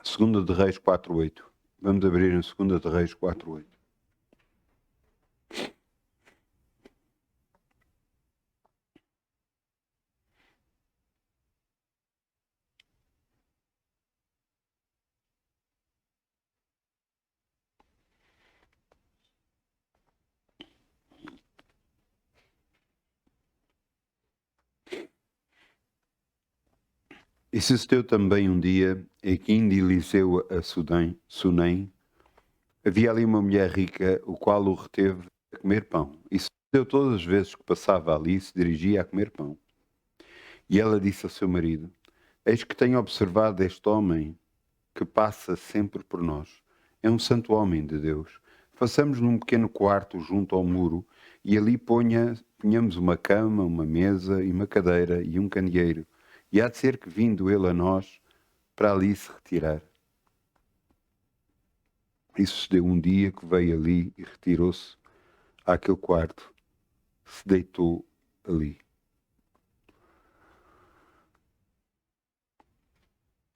Segunda de Reis 4:8. Vamos abrir em Segunda de Reis 4:8. E sucedeu também um dia, em que indo Eliseu a Sunem, havia ali uma mulher rica, o qual o reteve a comer pão. E sucedeu todas as vezes que passava ali, se dirigia a comer pão. E ela disse ao seu marido: Eis que tenho observado este homem que passa sempre por nós. É um santo homem de Deus. Façamos num pequeno quarto junto ao muro, e ali ponhamos uma cama, uma mesa e uma cadeira e um candeeiro. E há de ser que, vindo ele a nós, para ali se retirar. E sucedeu um dia que veio ali e retirou-se àquele quarto, se deitou ali.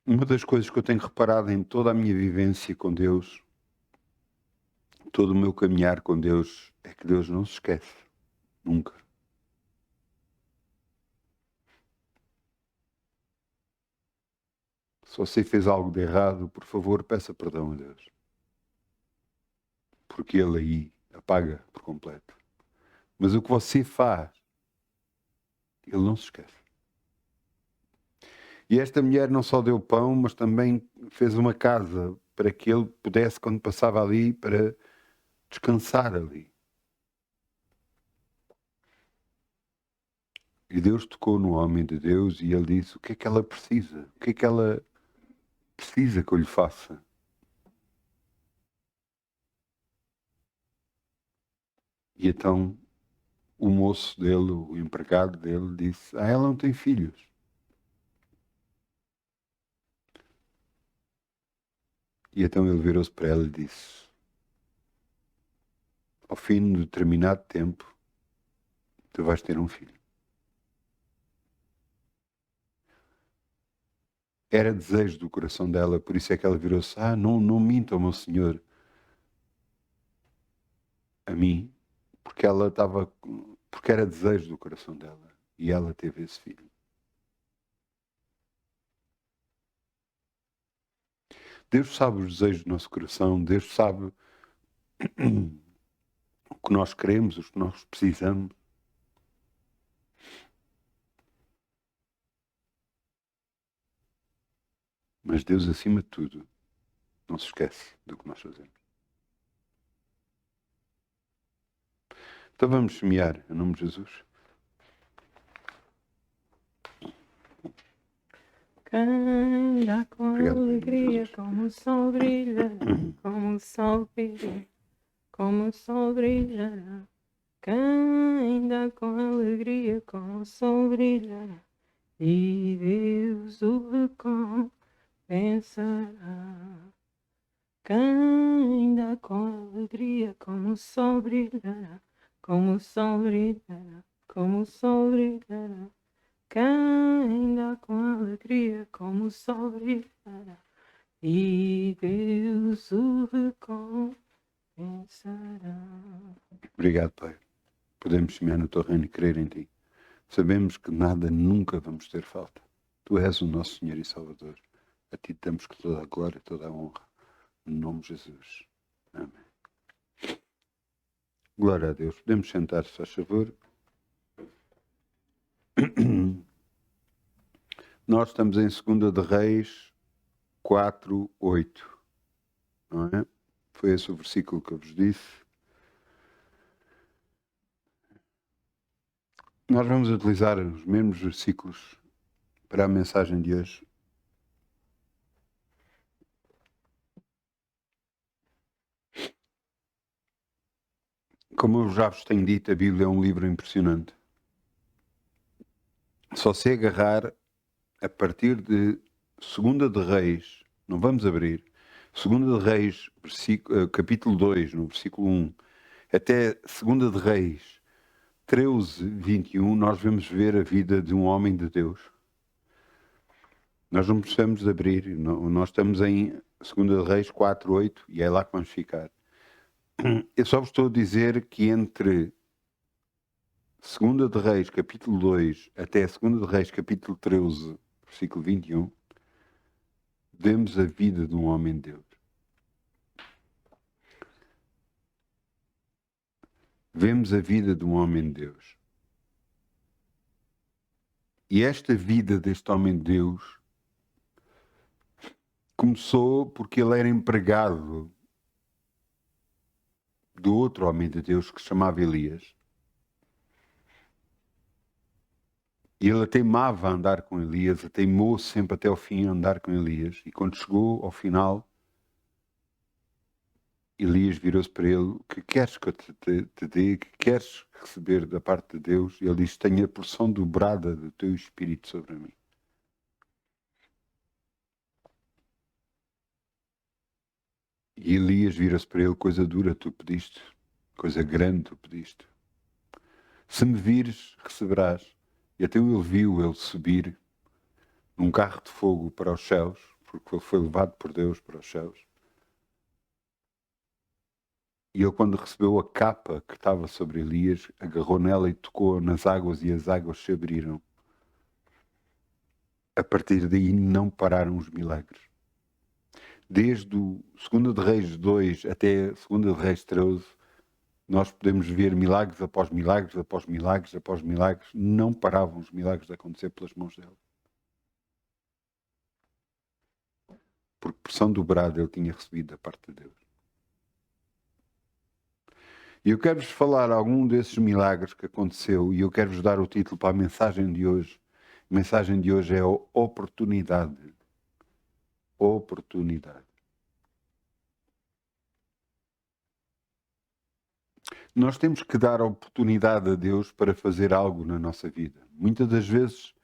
Uma das coisas que eu tenho reparado em toda a minha vivência com Deus, todo o meu caminhar com Deus, é que Deus não se esquece. Nunca. Se você fez algo de errado, por favor, peça perdão a Deus. Porque Ele aí apaga por completo. Mas o que você faz, Ele não se esquece. E esta mulher não só deu pão, mas também fez uma casa para que ele pudesse, quando passava ali, para descansar ali. E Deus tocou no homem de Deus e ele disse: o que é que ela precisa? O que é que ela precisa que eu lhe faça? E então o moço dele, o empregado dele, disse: ela não tem filhos. E então ele virou-se para ela e disse: ao fim de determinado tempo, tu vais ter um filho. Era desejo do coração dela, por isso é que ela virou-se: não minta, meu senhor, a mim, porque porque era desejo do coração dela. E ela teve esse filho. Deus sabe os desejos do nosso coração, Deus sabe o que nós queremos, o que nós precisamos. Mas Deus, acima de tudo, não se esquece do que nós fazemos. Então vamos semear em nome de Jesus. Canta com Obrigado, alegria, Jesus. como o sol brilha, como o sol brilha, como o sol brilhará. Canta com alegria, como o sol brilhará, e Deus o recompensará. Canta com alegria, como o sol brilhará, como o sol brilhará, como o sol brilhará. Canta com alegria, como o sol brilhará, e Deus o recompensará. Obrigado, Pai. Podemos semear no teu reino e crer em ti. Sabemos que nada, nunca vamos ter falta. Tu és o nosso Senhor e Salvador. A ti damos toda a glória e toda a honra. Em nome de Jesus. Amém. Glória a Deus. Podemos sentar-se, faz favor. Nós estamos em 2 de Reis 4:8. Não é? Foi esse o versículo que eu vos disse. Nós vamos utilizar os mesmos versículos para a mensagem de hoje. Como eu já vos tenho dito, a Bíblia é um livro impressionante. Só se agarrar a partir de 2 de Reis, não vamos abrir, 2 de Reis, capítulo 2, no versículo 1, até 2 de Reis, 13, 21, nós vamos ver a vida de um homem de Deus. Nós não precisamos abrir, nós estamos em 2 Reis 4, 8 e é lá que vamos ficar. Eu só vos estou a dizer que entre 2 de Reis, capítulo 2, até 2 de Reis, capítulo 13, versículo 21, vemos a vida de um homem de Deus. Vemos a vida de um homem de Deus. E esta vida deste homem de Deus começou porque ele era empregado do outro homem de Deus que se chamava Elias. E ele teimava a andar com Elias, teimou sempre até ao fim a andar com Elias. E quando chegou ao final, Elias virou-se para ele: o que queres que eu te dê? O que queres receber da parte de Deus? E ele disse: tenho a porção dobrada do teu Espírito sobre mim. E Elias vira-se para ele: coisa dura tu pediste, coisa grande tu pediste. Se me vires, receberás. E até ele viu ele subir num carro de fogo para os céus, porque ele foi levado por Deus para os céus. E ele, quando recebeu a capa que estava sobre Elias, agarrou nela e tocou nas águas, e as águas se abriram. A partir daí não pararam os milagres. Desde o 2 de Reis 2 até 2 de Reis 13, nós podemos ver milagres após milagres, após milagres, após milagres. Não paravam os milagres de acontecer pelas mãos dele. Porque porção dobrada ele tinha recebido da parte de Deus. E eu quero-vos falar algum desses milagres que aconteceu, e eu quero-vos dar o título para a mensagem de hoje. A mensagem de hoje é a oportunidade. Oportunidade. Nós temos que dar a oportunidade a Deus para fazer algo na nossa vida. Muitas das vezes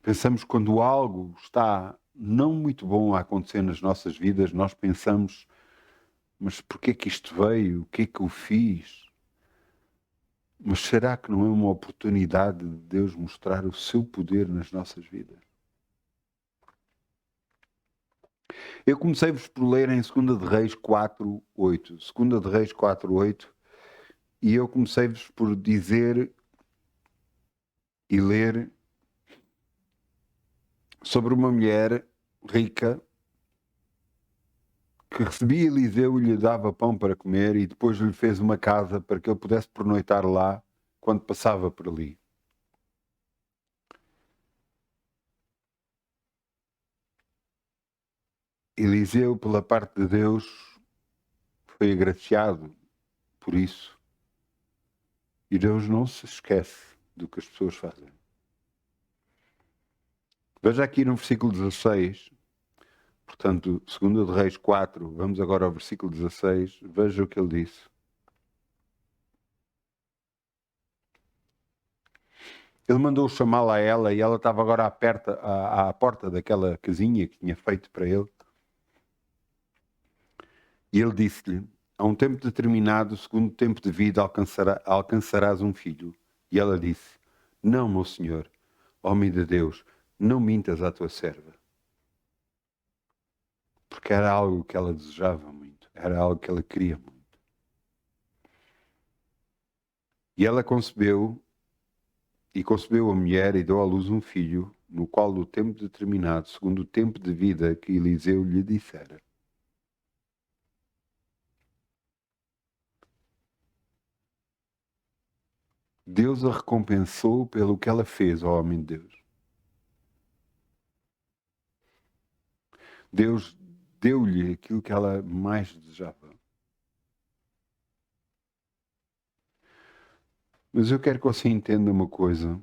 pensamos, quando algo está não muito bom a acontecer nas nossas vidas, nós pensamos: mas porquê que isto veio? O que é que eu fiz? Mas será que não é uma oportunidade de Deus mostrar o seu poder nas nossas vidas? Eu comecei-vos por ler em 2 de Reis 4, 8. 2 de Reis 4, 8. E eu comecei-vos por dizer e ler sobre uma mulher rica que recebia Eliseu e lhe dava pão para comer, e depois lhe fez uma casa para que ele pudesse pernoitar lá quando passava por ali. Eliseu, pela parte de Deus, foi agraciado por isso. E Deus não se esquece do que as pessoas fazem. Veja aqui no versículo 16, portanto, 2 de Reis 4, vamos agora ao versículo 16, veja o que ele disse. Ele mandou chamá-la a ela, e ela estava agora à porta daquela casinha que tinha feito para ele. E ele disse-lhe: a um tempo determinado, segundo o tempo de vida, alcançarás um filho. E ela disse: não, meu senhor, homem de Deus, não mintas à tua serva. Porque era algo que ela desejava muito, era algo que ela queria muito. E ela concebeu a mulher e deu à luz um filho, no qual o tempo determinado, segundo o tempo de vida que Eliseu lhe dissera. Deus a recompensou pelo que ela fez ao homem de Deus. Deus deu-lhe aquilo que ela mais desejava. Mas eu quero que você entenda uma coisa.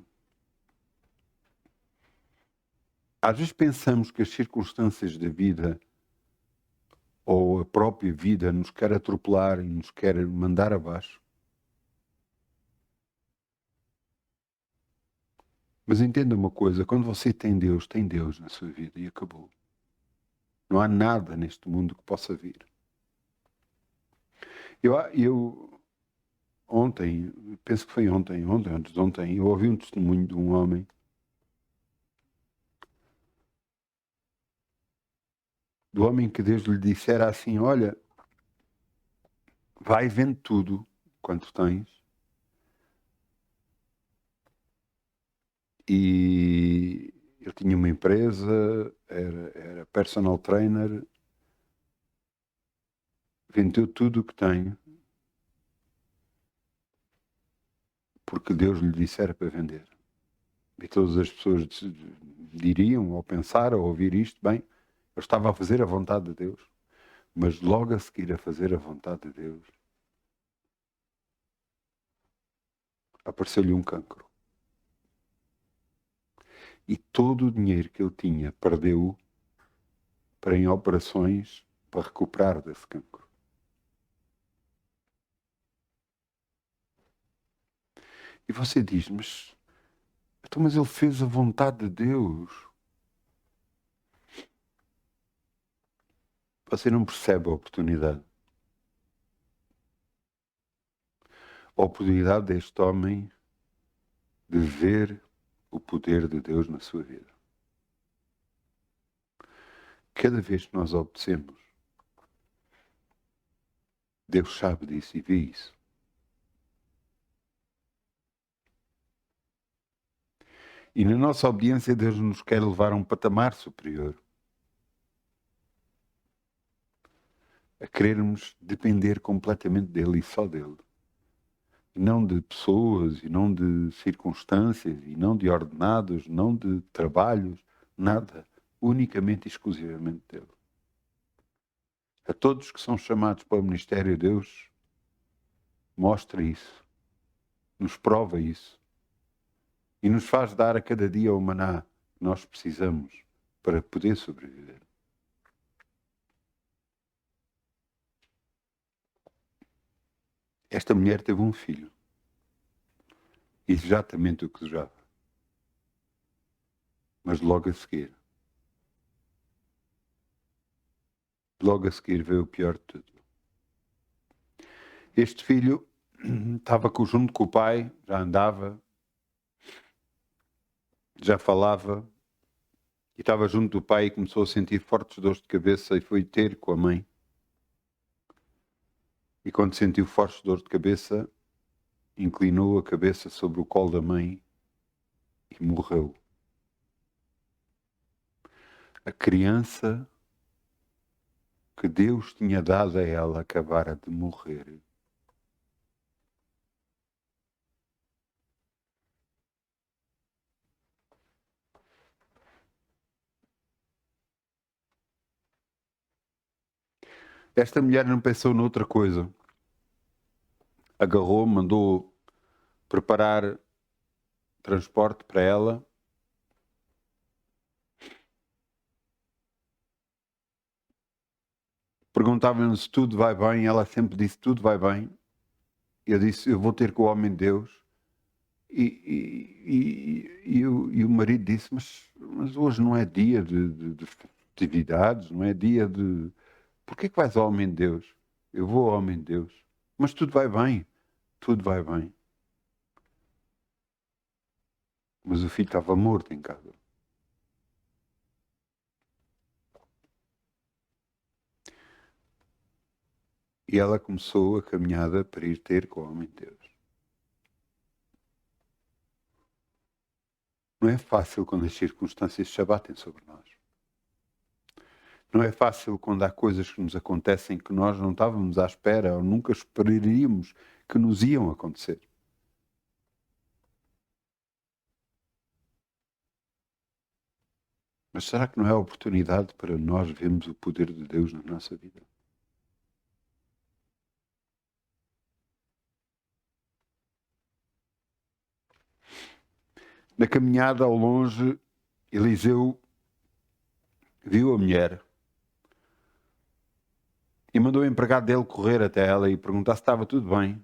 Às vezes pensamos que as circunstâncias da vida ou a própria vida nos quer atropelar e nos quer mandar abaixo. Mas entenda uma coisa, quando você tem Deus na sua vida, e acabou. Não há nada neste mundo que possa vir. ontem, penso que foi ontem, antes de ontem, eu ouvi um testemunho de um homem que Deus lhe dissera assim: olha, vai vendo tudo quanto tens e ele tinha uma empresa, era personal trainer, vendeu tudo o que tem porque Deus lhe dissera para vender. E todas as pessoas diriam, ou pensar, ou ouvir isto, bem, eu estava a fazer a vontade de Deus. Mas logo a seguir a fazer a vontade de Deus, apareceu-lhe um cancro. E todo o dinheiro que ele tinha, perdeu para em operações para recuperar desse cancro. E você diz, mas ele fez a vontade de Deus. Você não percebe a oportunidade. A oportunidade deste homem de ver o poder de Deus na sua vida. Cada vez que nós obedecemos, Deus sabe disso e vê isso. E na nossa obediência, Deus nos quer levar a um patamar superior. A querermos depender completamente dele e só dele. E não de pessoas, e não de circunstâncias, e não de ordenados, não de trabalhos, nada. Unicamente e exclusivamente dele. A todos que são chamados para o ministério, Deus mostra isso, nos prova isso e nos faz dar a cada dia o maná que nós precisamos para poder sobreviver. Esta mulher teve um filho, exatamente o que desejava, mas logo a seguir veio o pior de tudo. Este filho estava junto com o pai, já andava, já falava, e estava junto do pai e começou a sentir fortes dores de cabeça e foi ter com a mãe. E quando sentiu fortes dores de cabeça, inclinou a cabeça sobre o colo da mãe e morreu. A criança que Deus tinha dado a ela acabara de morrer. Esta mulher não pensou noutra coisa. Agarrou, mandou preparar transporte para ela. Perguntavam-lhe se tudo vai bem. Ela sempre disse tudo vai bem. Eu disse, eu vou ter com o homem de Deus. E o marido disse, mas hoje não é dia de festividades, não é dia de... Por que vais ao homem de Deus? Eu vou ao homem de Deus. Mas tudo vai bem. Tudo vai bem. Mas o filho estava morto em casa. E ela começou a caminhada para ir ter com o homem de Deus. Não é fácil quando as circunstâncias se abatem sobre nós. Não é fácil quando há coisas que nos acontecem que nós não estávamos à espera ou nunca esperaríamos que nos iam acontecer. Mas será que não é a oportunidade para nós vermos o poder de Deus na nossa vida? Na caminhada ao longe, Eliseu viu a mulher e mandou o empregado dele correr até ela e perguntar se estava tudo bem.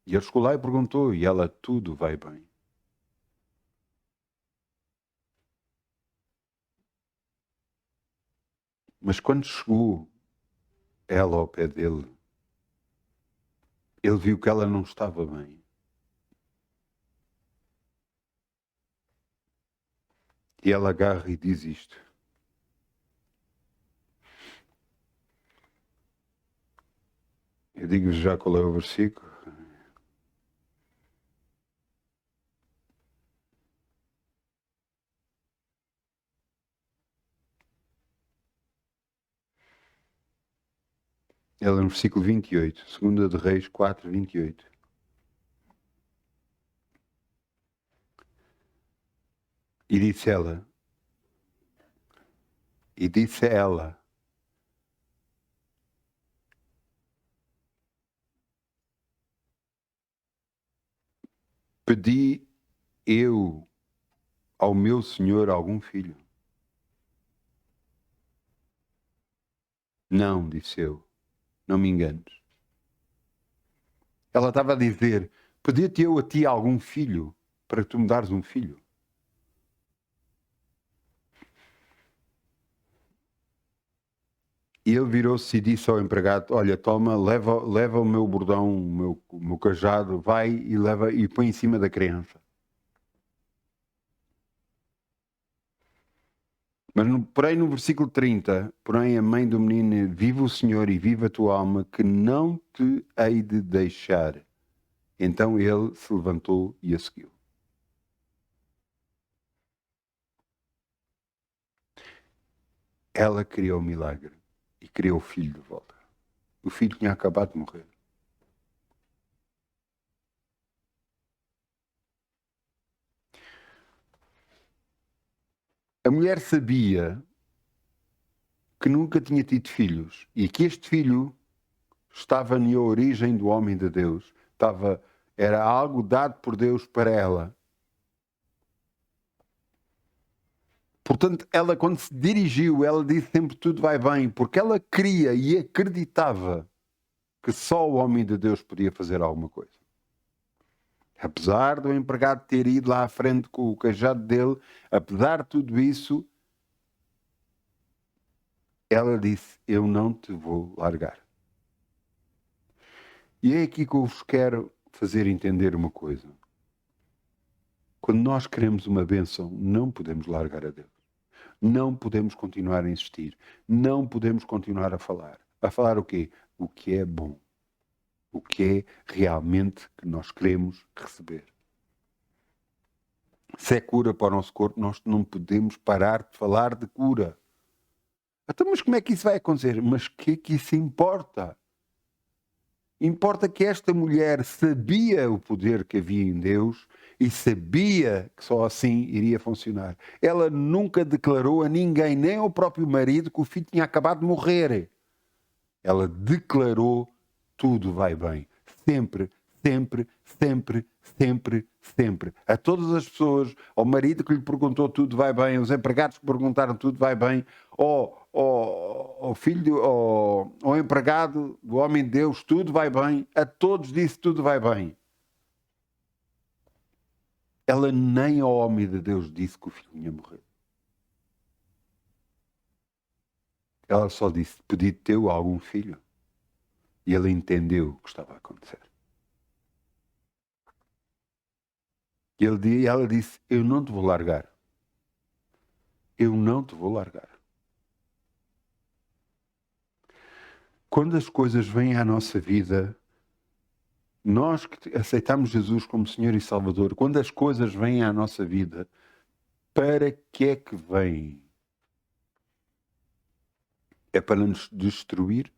E ele chegou lá e perguntou, e ela, tudo vai bem. Mas quando chegou ela ao pé dele, Ele viu que ela não estava bem. E ela agarra e diz isto. Eu digo-vos já qual é o versículo. Ela no versículo 28, 2 de Reis 4, 28. E disse ela, pedi eu ao meu senhor algum filho? Não, disse eu, não me enganes. Ela estava a dizer, pedi-te eu a ti algum filho, para tu me dares um filho. E ele virou-se e disse ao empregado, olha, toma, leva o meu bordão, o meu cajado, vai e leva e põe em cima da criança. Mas, porém, no versículo 30, porém, a mãe do menino, vive o Senhor e vive a tua alma, que não te hei de deixar. Então ele se levantou e a seguiu. Ela criou o milagre e criou o filho de volta. O filho tinha acabado de morrer. A mulher sabia que nunca tinha tido filhos e que este filho estava na origem do homem de Deus. Era algo dado por Deus para ela. Portanto, ela quando se dirigiu, ela disse sempre tudo vai bem, porque ela cria e acreditava que só o homem de Deus podia fazer alguma coisa. Apesar do empregado ter ido lá à frente com o cajado dele, apesar de tudo isso, ela disse, eu não te vou largar. E é aqui que eu vos quero fazer entender uma coisa. Quando nós queremos uma bênção, não podemos largar a Deus. Não podemos continuar a insistir. Não podemos continuar a falar. A falar o quê? O que é bom. O que é realmente que nós queremos receber. Se é cura para o nosso corpo, nós não podemos parar de falar de cura. Então, mas como é que isso vai acontecer? Mas o que é que isso importa? Importa que esta mulher sabia o poder que havia em Deus e sabia que só assim iria funcionar. Ela nunca declarou a ninguém, nem ao próprio marido, que o filho tinha acabado de morrer. Ela declarou tudo vai bem. Sempre, sempre, sempre, sempre, sempre. A todas as pessoas, ao marido que lhe perguntou tudo vai bem, aos empregados que perguntaram tudo vai bem, ao filho, ao empregado do homem de Deus, tudo vai bem. A todos disse tudo vai bem. Ela nem ao homem de Deus disse que o filho ia morrer. Ela só disse, pedi teu algum filho. E ele entendeu o que estava a acontecer. E ela disse, eu não te vou largar. Eu não te vou largar. Quando as coisas vêm à nossa vida, nós que aceitamos Jesus como Senhor e Salvador, quando as coisas vêm à nossa vida, para que é que vêm? É para nos destruir?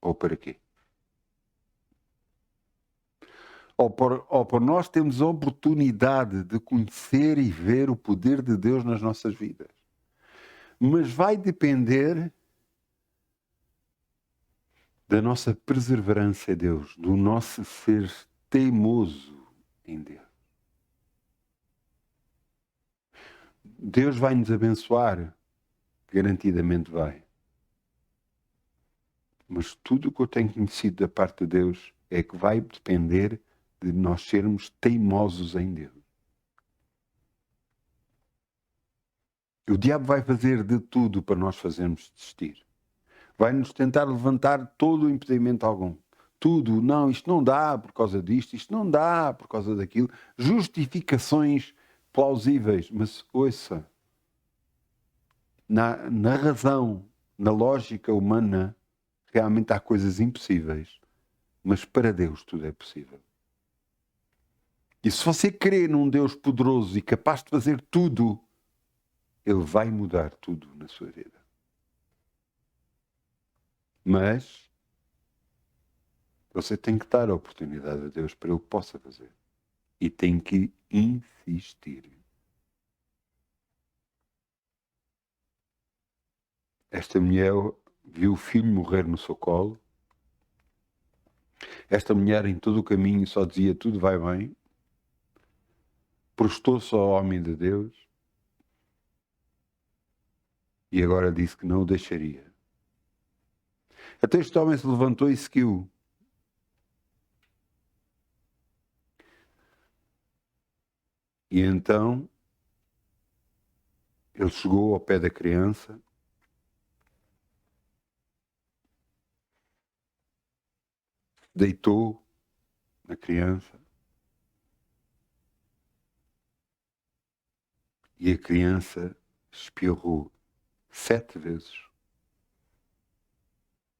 Ou para quê? Ou por nós termos a oportunidade de conhecer e ver o poder de Deus nas nossas vidas. Mas vai depender da nossa perseverança em Deus, do nosso ser teimoso em Deus. Deus vai nos abençoar, garantidamente vai. Mas tudo o que eu tenho conhecido da parte de Deus é que vai depender de nós sermos teimosos em Deus. O diabo vai fazer de tudo para nós fazermos desistir. Vai-nos tentar levantar todo o impedimento algum. Tudo, não, isto não dá por causa disto, isto não dá por causa daquilo. Justificações plausíveis, mas ouça, na razão, na lógica humana, realmente há coisas impossíveis, mas para Deus tudo é possível. E se você crê num Deus poderoso e capaz de fazer tudo, Ele vai mudar tudo na sua vida. Mas você tem que dar a oportunidade a Deus para Ele possa fazer. E tem que insistir. Esta mulher viu o filho morrer no seu colo. Esta mulher em todo o caminho só dizia tudo vai bem. Prostou-se ao homem de Deus. E agora disse que não o deixaria. Até este homem se levantou e seguiu. E então ele chegou ao pé da criança. Deitou na criança. E a criança espirrou 7 vezes.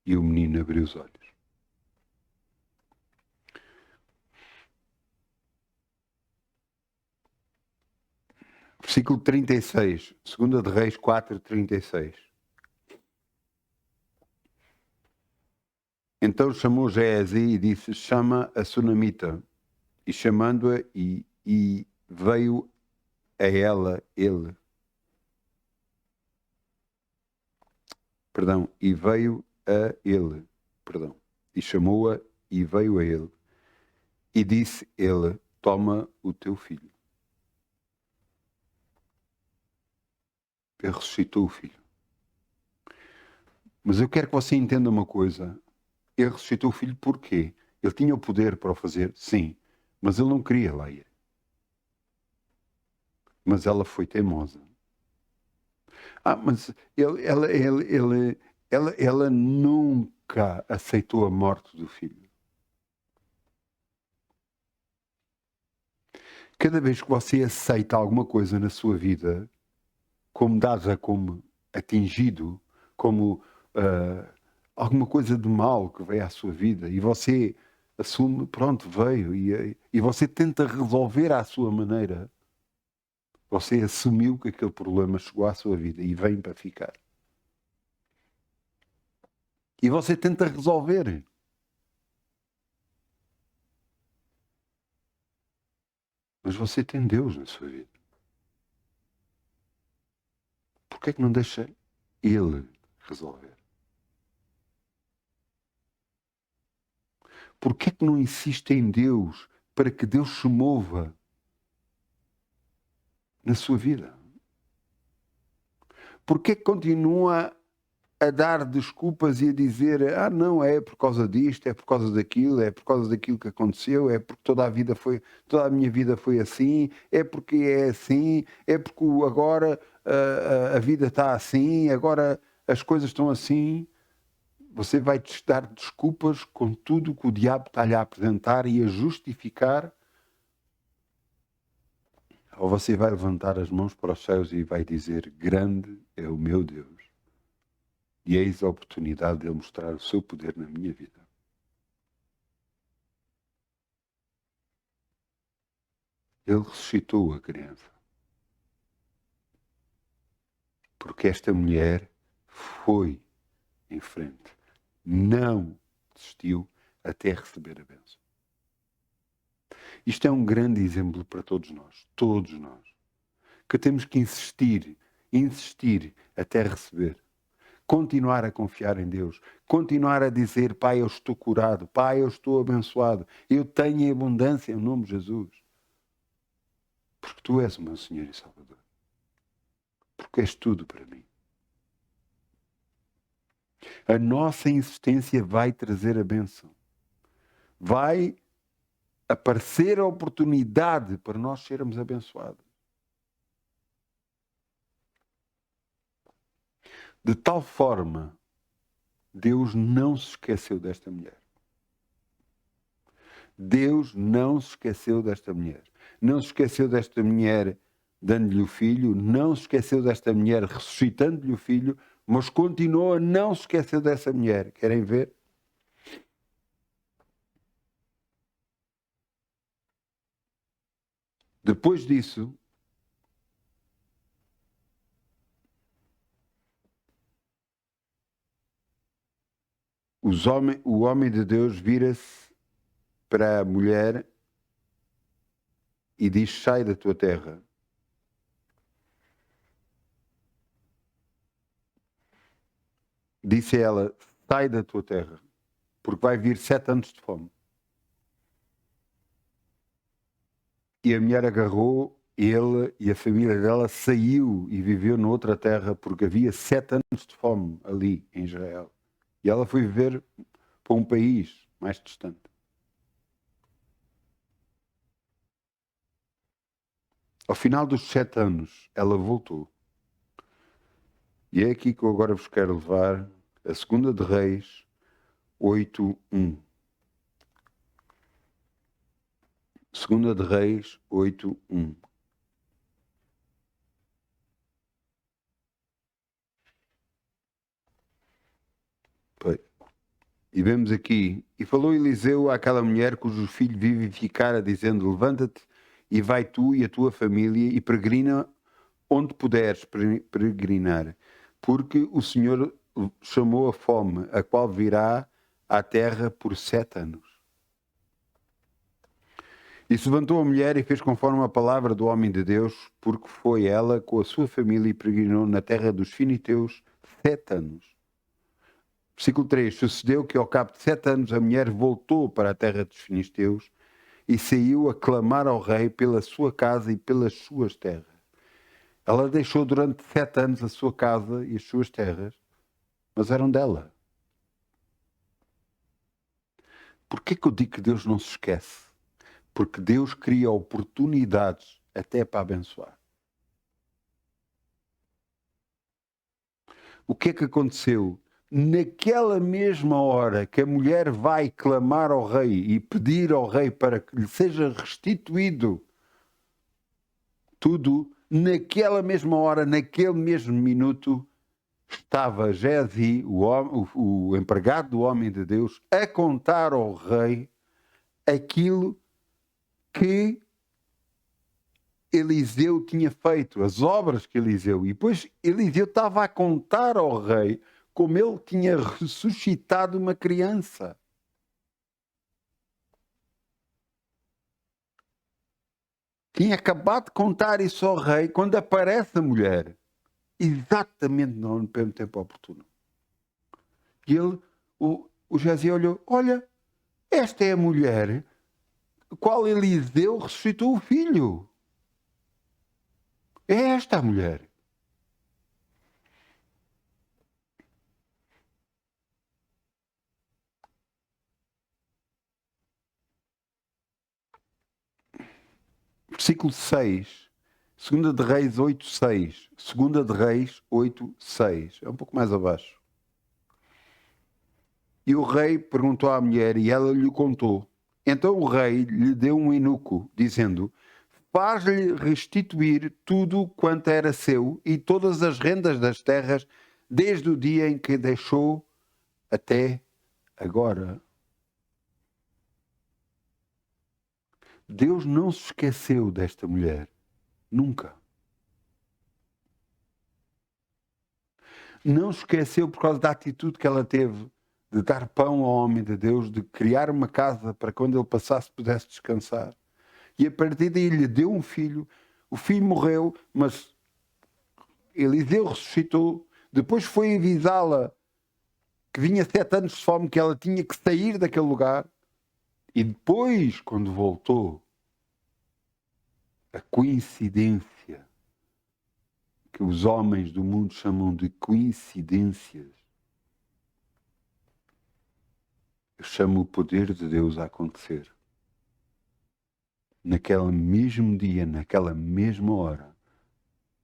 E o menino abriu os olhos. Versículo 36, 2 de Reis 4, 36. Então chamou Geazi e disse, chama a sunamita. E chamando-a, e veio a ela, ele. Perdão, e veio a ele. Perdão. E chamou-a, e veio a ele. E disse ele, toma o teu filho. Ele ressuscitou o filho. Mas eu quero que você entenda uma coisa. Ele ressuscitou o filho porquê? Ele tinha o poder para o fazer? Sim. Mas ele não queria lá ir. Mas ela foi teimosa. Mas ela nunca aceitou a morte do filho. Cada vez que você aceita alguma coisa na sua vida, como dada como atingido, como alguma coisa de mal que veio à sua vida, e você assume, pronto, veio, e você tenta resolver à sua maneira, você assumiu que aquele problema chegou à sua vida e vem para ficar. E você tenta resolver. Mas você tem Deus na sua vida. Por que é que não deixa Ele resolver? Por que é que não insiste em Deus para que Deus se mova na sua vida? Por que é que continua a dar desculpas e a dizer não, é por causa disto, é por causa daquilo que aconteceu, é porque toda a minha vida foi assim, é porque é assim, é porque agora a vida está assim, agora as coisas estão assim. Você vai dar desculpas com tudo que o diabo está-lhe a apresentar e a justificar, ou você vai levantar as mãos para os céus e vai dizer, grande é o meu Deus. E eis a oportunidade de Ele mostrar o seu poder na minha vida. Ele ressuscitou a criança. Porque esta mulher foi em frente. Não desistiu até receber a bênção. Isto é um grande exemplo para todos nós. Que temos que insistir até receber. Continuar a confiar em Deus, continuar a dizer, Pai, eu estou curado, Pai, eu estou abençoado, eu tenho abundância em nome de Jesus. Porque Tu és o meu Senhor e Salvador. Porque és tudo para mim. A nossa insistência vai trazer a bênção. Vai aparecer a oportunidade para nós sermos abençoados. De tal forma, Deus não se esqueceu desta mulher. Deus não se esqueceu desta mulher. Não se esqueceu desta mulher dando-lhe o filho, não se esqueceu desta mulher ressuscitando-lhe o filho, mas continuou a não se esquecer dessa mulher. Querem ver? Depois disso, o homem de Deus vira-se para a mulher e diz: sai da tua terra. Disse a ela: sai da tua terra, porque vai vir 7 anos de fome. E a mulher agarrou, ele e a família dela saiu e viveu noutra terra, porque havia 7 anos de fome ali em Israel. E ela foi viver para um país mais distante. Ao final dos 7 anos, ela voltou. E é aqui que eu agora vos quero levar a 2 de Reis 8:1. 2 de Reis 8:1. E vemos aqui: e falou Eliseu àquela mulher cujo filho vivificara, dizendo: levanta-te e vai tu e a tua família e peregrina onde puderes peregrinar, porque o Senhor chamou a fome, a qual virá à terra por 7 anos. E se levantou a mulher e fez conforme a palavra do homem de Deus, porque foi ela com a sua família e peregrinou na terra dos filisteus 7 anos. Versículo 3. Sucedeu que ao cabo de 7 anos a mulher voltou para a terra dos filisteus e saiu a clamar ao rei pela sua casa e pelas suas terras. Ela deixou durante 7 anos a sua casa e as suas terras, mas eram dela. Porquê que eu digo que Deus não se esquece? Porque Deus cria oportunidades até para abençoar. O que é que aconteceu? Naquela mesma hora que a mulher vai clamar ao rei e pedir ao rei para que lhe seja restituído tudo, naquela mesma hora, naquele mesmo minuto, estava Gézi, o empregado do homem de Deus, a contar ao rei aquilo que Eliseu tinha feito, as obras que Eliseu. E depois Eliseu estava a contar ao rei como ele tinha ressuscitado uma criança. Tinha acabado de contar isso ao rei quando aparece a mulher. Exatamente no mesmo tempo oportuno. E ele, o Gézi olhou: olha, esta é a mulher qual Eliseu ressuscitou o filho. É esta a mulher. Versículo 6. 2 de Reis 8:6. 2 de Reis 8:6. É um pouco mais abaixo. E o rei perguntou à mulher e ela lhe contou. Então o rei lhe deu um eunuco, dizendo: faz-lhe restituir tudo quanto era seu e todas as rendas das terras, desde o dia em que deixou até agora. Deus não se esqueceu desta mulher. Nunca. Não se esqueceu por causa da atitude que ela teve de dar pão ao homem de Deus, de criar uma casa para quando ele passasse pudesse descansar. E a partir daí lhe deu um filho. O filho morreu, mas Eliseu ressuscitou. Depois foi avisá-la que vinha 7 anos de fome, que ela tinha que sair daquele lugar. E depois, quando voltou, a coincidência, que os homens do mundo chamam de coincidências, eu chamo o poder de Deus a acontecer. Naquele mesmo dia, naquela mesma hora,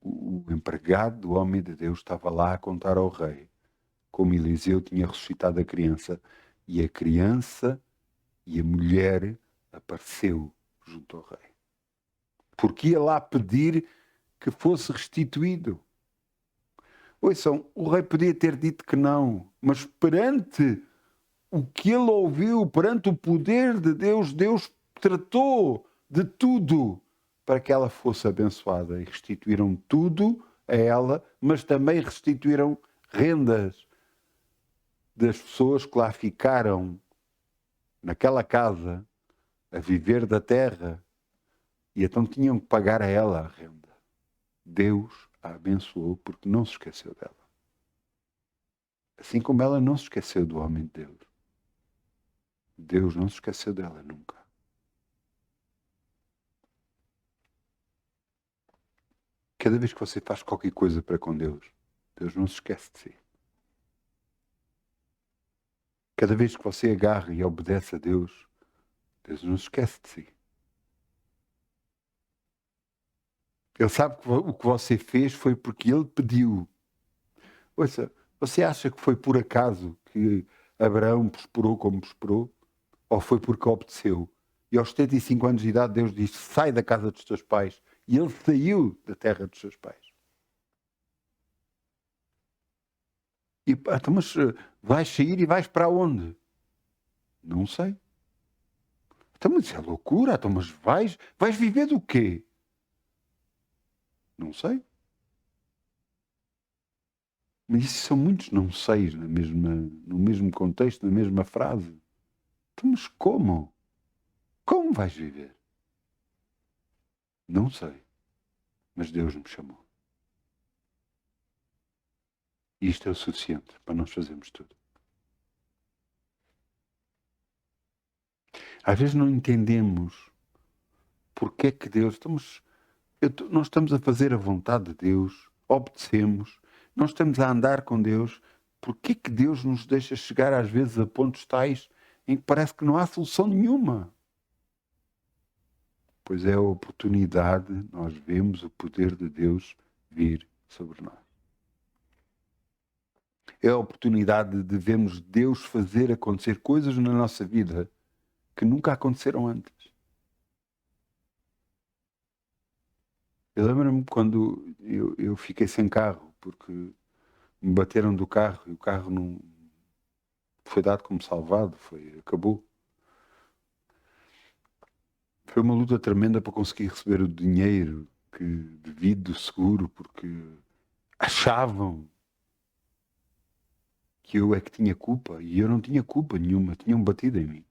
o empregado do homem de Deus estava lá a contar ao rei como Eliseu tinha ressuscitado a criança, e a criança e a mulher apareceu junto ao rei. Porque ia lá pedir que fosse restituído. Ouçam, o rei podia ter dito que não, mas perante o que ele ouviu, perante o poder de Deus, Deus tratou de tudo para que ela fosse abençoada. E restituíram tudo a ela, mas também restituíram rendas das pessoas que lá ficaram naquela casa a viver da terra, e então tinham que pagar a ela a renda. Deus a abençoou porque não se esqueceu dela. Assim como ela não se esqueceu do homem de Deus. Deus não se esqueceu dela nunca. Cada vez que você faz qualquer coisa para com Deus, Deus não se esquece de si. Cada vez que você agarra e obedece a Deus, Deus não se esquece de si. Ele sabe que o que você fez foi porque Ele pediu. Ouça, você acha que foi por acaso que Abraão prosperou como prosperou? Ou foi porque obedeceu? E aos 75 anos de idade Deus disse, sai da casa dos teus pais. E ele saiu da terra dos seus pais. E então, mas vais sair e vais para onde? Não sei. Então, mas isso é loucura. Então, mas vais viver do quê? Não sei. Mas isso são muitos não seis no mesmo contexto, na mesma frase. Então, mas como? Como vais viver? Não sei. Mas Deus me chamou. E isto é o suficiente para nós fazermos tudo. Às vezes não entendemos porque é que Deus... nós estamos a fazer a vontade de Deus, obedecemos, nós estamos a andar com Deus. Porque é que Deus nos deixa chegar às vezes a pontos tais em que parece que não há solução nenhuma? Pois é a oportunidade, nós vemos o poder de Deus vir sobre nós. É a oportunidade de vermos Deus fazer acontecer coisas na nossa vida que nunca aconteceram antes. Eu lembro-me quando eu fiquei sem carro, porque me bateram do carro e o carro não foi dado como salvado, acabou. Foi uma luta tremenda para conseguir receber o dinheiro devido do seguro, porque achavam que eu é que tinha culpa, e eu não tinha culpa nenhuma, tinham batido em mim.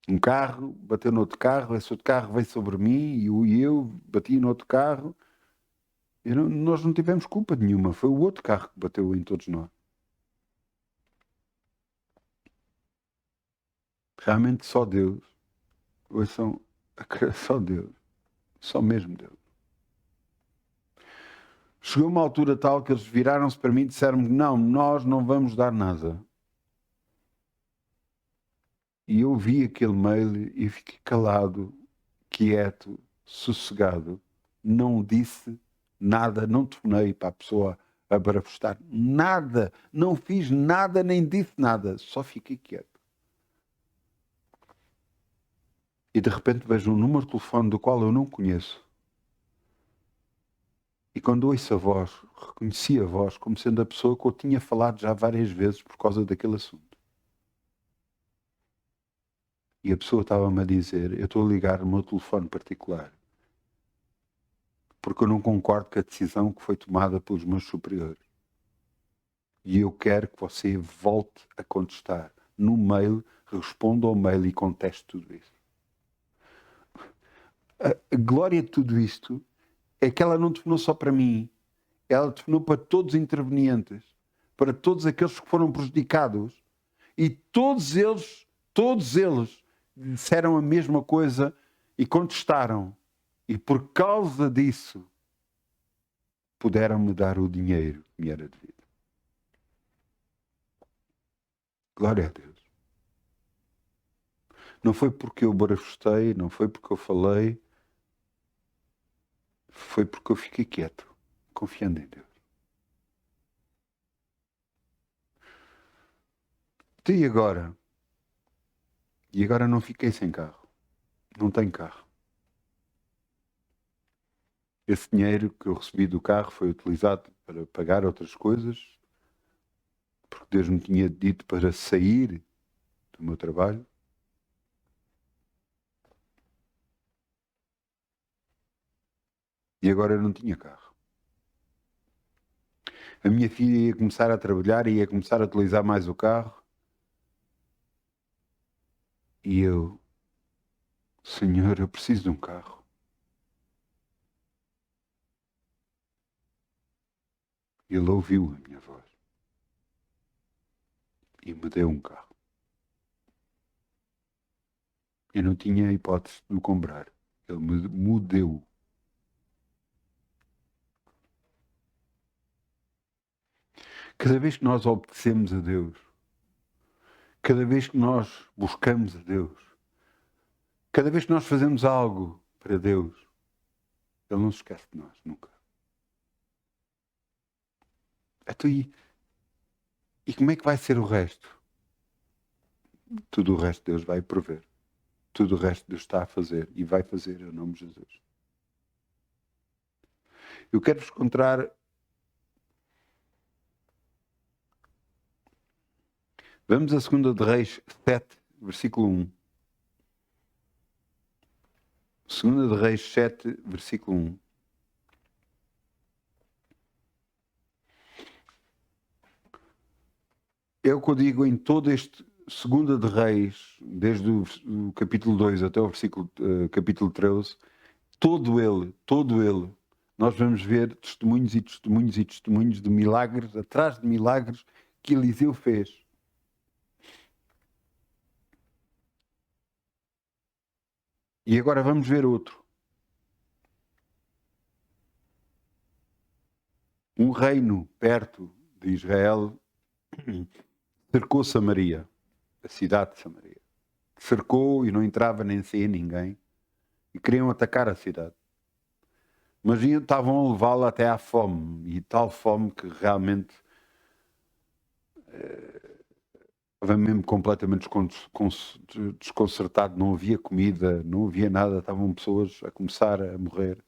Um carro bateu no outro carro, esse outro carro veio sobre mim e eu bati no outro carro. Nós não tivemos culpa nenhuma, foi o outro carro que bateu em todos nós. Realmente só Deus. Ouçam, só Deus. Só mesmo Deus. Chegou uma altura tal que eles viraram-se para mim e disseram-me, não, nós não vamos dar nada. E eu vi aquele mail e fiquei calado, quieto, sossegado. Não disse nada, não telefonei para a pessoa a barafustar. Nada, não fiz nada, nem disse nada. Só fiquei quieto. E de repente vejo um número de telefone do qual eu não conheço. E quando ouço a voz, reconheci a voz como sendo a pessoa que eu tinha falado já várias vezes por causa daquele assunto. E a pessoa estava-me a dizer, eu estou a ligar no meu telefone particular, porque eu não concordo com a decisão que foi tomada pelos meus superiores. E eu quero que você volte a contestar. No mail, responda ao mail e conteste tudo isso. A glória de tudo isto é que ela não telefonou só para mim, ela telefonou para todos os intervenientes, para todos aqueles que foram prejudicados, e todos eles disseram a mesma coisa e contestaram. E por causa disso, puderam-me dar o dinheiro que me era devido. Glória a Deus. Não foi porque eu barafustei, não foi porque eu falei, foi porque eu fiquei quieto, confiando em Deus. E agora? E agora não fiquei sem carro. Não tenho carro. Esse dinheiro que eu recebi do carro foi utilizado para pagar outras coisas, porque Deus me tinha dito para sair do meu trabalho. E agora eu não tinha carro. A minha filha ia começar a trabalhar e ia começar a utilizar mais o carro. E eu, Senhor, eu preciso de um carro. Ele ouviu a minha voz e me deu um carro. Eu não tinha a hipótese de o comprar. Ele me deu. Cada vez que nós obedecemos a Deus, cada vez que nós buscamos a Deus, cada vez que nós fazemos algo para Deus, Ele não se esquece de nós, nunca. Então, e como é que vai ser o resto? Tudo o resto Deus vai prover. Tudo o resto Deus está a fazer e vai fazer em nome de Jesus. Eu quero-vos contar. Vamos a 2 de Reis 7, versículo 1. 2 de Reis 7, versículo 1. É o que eu digo em todo este 2 de Reis, desde o capítulo 2 até o capítulo 13, todo ele, nós vamos ver testemunhos e testemunhos e testemunhos de milagres, atrás de milagres que Eliseu fez. E agora vamos ver outro. Um reino perto de Israel cercou Samaria, a cidade de Samaria. Cercou e não entrava nem saía ninguém. E queriam atacar a cidade. Mas estavam a levá-la até à fome. E tal fome que realmente estava mesmo completamente desconcertado. Não havia comida, não havia nada. Estavam pessoas a começar a morrer.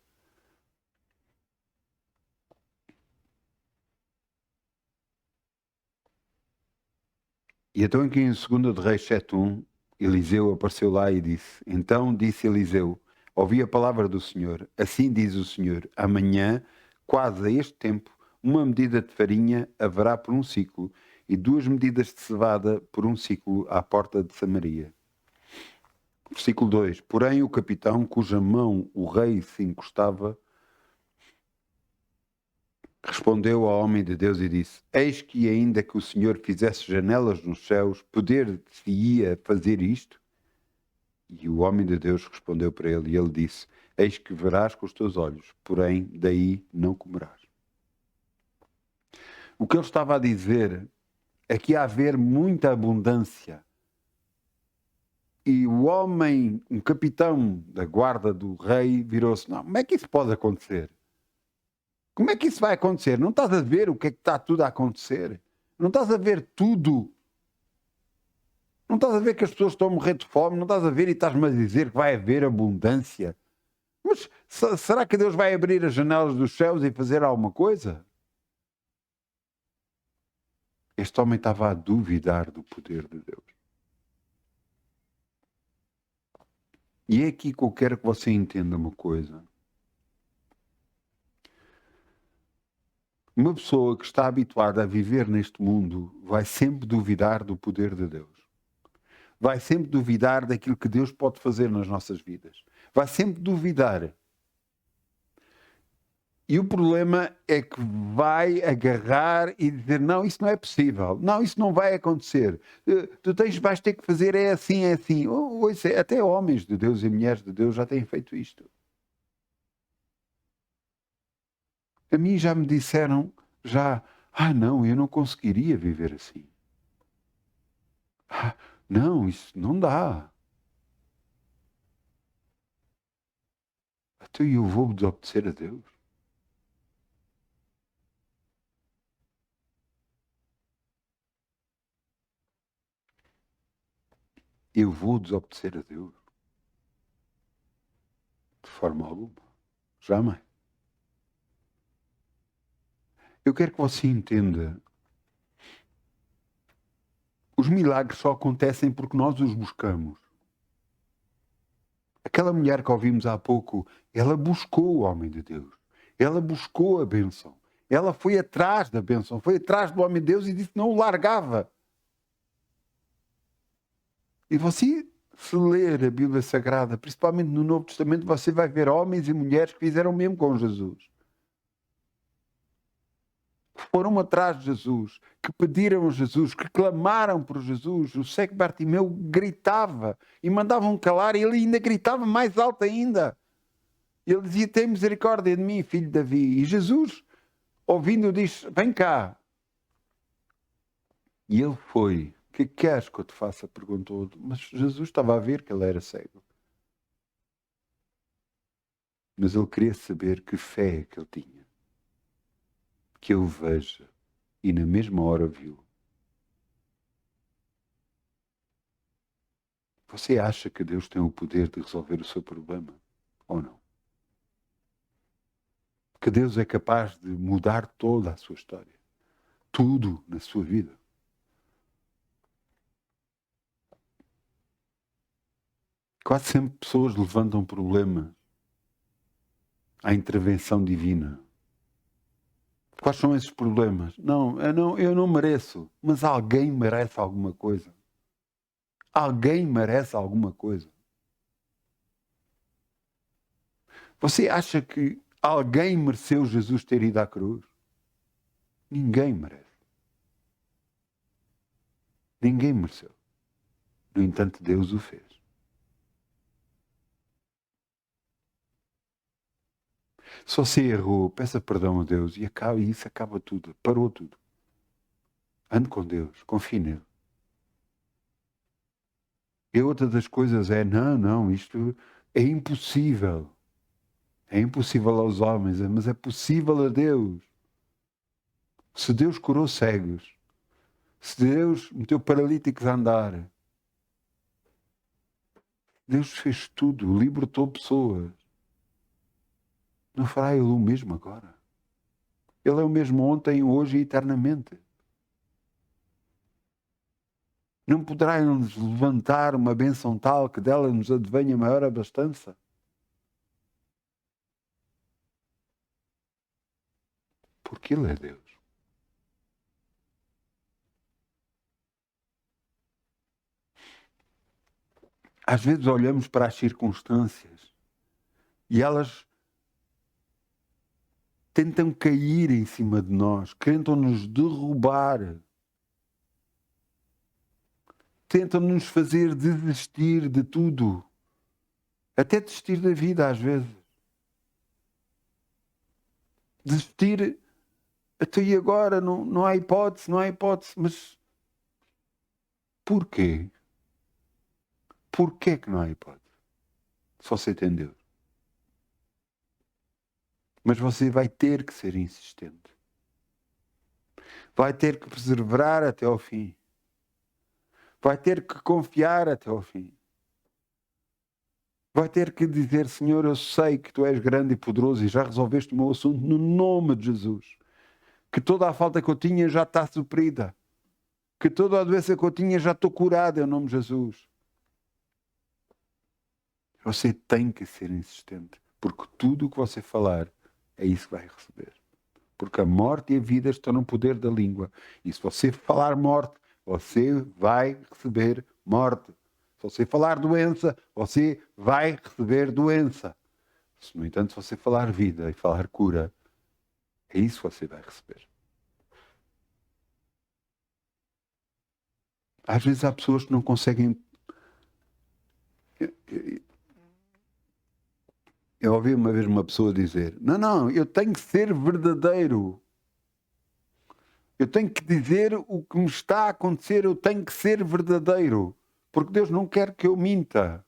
E então aqui em 2 de Reis 7:1, Eliseu apareceu lá e disse: Então disse Eliseu, ouvi a palavra do Senhor, assim diz o Senhor, amanhã, quase a este tempo, uma medida de farinha haverá por um ciclo, e 2 medidas de cevada por um ciclo à porta de Samaria. Versículo 2: Porém o capitão, cuja mão o rei se encostava, respondeu ao homem de Deus e disse: Eis que ainda que o Senhor fizesse janelas nos céus, poder-se-ia fazer isto? E o homem de Deus respondeu para ele, e ele disse: Eis que verás com os teus olhos, porém daí não comerás. O que ele estava a dizer é que ia haver muita abundância. E o homem, um capitão da guarda do rei, virou-se: Não, como é que isso pode acontecer? Como é que isso vai acontecer? Não estás a ver o que é que está tudo a acontecer? Não estás a ver tudo? Não estás a ver que as pessoas estão a morrer de fome? Não estás a ver e estás-me a dizer que vai haver abundância? Mas será que Deus vai abrir as janelas dos céus e fazer alguma coisa? Este homem estava a duvidar do poder de Deus. E é aqui que eu quero que você entenda uma coisa. Uma pessoa que está habituada a viver neste mundo vai sempre duvidar do poder de Deus. Vai sempre duvidar daquilo que Deus pode fazer nas nossas vidas. Vai sempre duvidar. E o problema é que vai agarrar e dizer: não, isso não é possível. Não, isso não vai acontecer. Tu vais ter que fazer é assim, é assim. Até homens de Deus e mulheres de Deus já têm feito isto. A mim já me disseram, não, eu não conseguiria viver assim. Não, isso não dá. Então eu vou desobedecer a Deus? Eu vou desobedecer a Deus? De forma alguma. Jamais. Eu quero que você entenda. Os milagres só acontecem porque nós os buscamos. Aquela mulher que ouvimos há pouco, ela buscou o homem de Deus. Ela buscou a bênção. Ela foi atrás da bênção. Foi atrás do homem de Deus e disse que não o largava. E você, se ler a Bíblia Sagrada, principalmente no Novo Testamento, você vai ver homens e mulheres que fizeram o mesmo com Jesus. Que foram atrás de Jesus, que pediram a Jesus, que clamaram por Jesus. O cego Bartimeu gritava e mandavam calar e ele ainda gritava mais alto ainda. Ele dizia, tem misericórdia de mim, filho de Davi. E Jesus, ouvindo, disse, vem cá. E ele foi. O que queres que eu te faça? Perguntou. Mas Jesus estava a ver que ele era cego. Mas ele queria saber que fé é que ele tinha. Que eu veja. E na mesma hora viu. Você acha que Deus tem o poder de resolver o seu problema? Ou não? Que Deus é capaz de mudar toda a sua história. Tudo na sua vida. Quase sempre pessoas levantam problemas à intervenção divina. Quais são esses problemas? Não, eu não mereço, mas alguém merece alguma coisa. Alguém merece alguma coisa. Você acha que alguém mereceu Jesus ter ido à cruz? Ninguém merece. Ninguém mereceu. No entanto, Deus o fez. Se você errou, peça perdão a Deus e isso acaba tudo. Parou tudo. Ande com Deus, confie nele. E outra das coisas é, não, isto é impossível. É impossível aos homens, mas é possível a Deus. Se Deus curou cegos, se Deus meteu paralíticos a andar, Deus fez tudo, libertou pessoas. Não fará Ele o mesmo agora? Ele é o mesmo ontem, hoje e eternamente. Não poderá nos levantar uma bênção tal que dela nos advenha maior abastança? Porque Ele é Deus. Às vezes olhamos para as circunstâncias e elas tentam cair em cima de nós, tentam nos derrubar, tentam nos fazer desistir de tudo, até desistir da vida às vezes. Desistir, até e agora não há hipótese, mas porquê? Porquê que não há hipótese? Só se tem Deus. Mas você vai ter que ser insistente. Vai ter que perseverar até ao fim. Vai ter que confiar até ao fim. Vai ter que dizer, Senhor, eu sei que Tu és grande e poderoso e já resolveste o meu assunto no nome de Jesus. Que toda a falta que eu tinha já está suprida. Que toda a doença que eu tinha já estou curada em nome de Jesus. Você tem que ser insistente. Porque tudo o que você falar é isso que vai receber. Porque a morte e a vida estão no poder da língua. E se você falar morte, você vai receber morte. Se você falar doença, você vai receber doença. Se, no entanto, se você falar vida e falar cura, é isso que você vai receber. Às vezes há pessoas que não conseguem... Eu ouvi uma vez uma pessoa dizer, não, eu tenho que ser verdadeiro. Eu tenho que dizer o que me está a acontecer, eu tenho que ser verdadeiro. Porque Deus não quer que eu minta.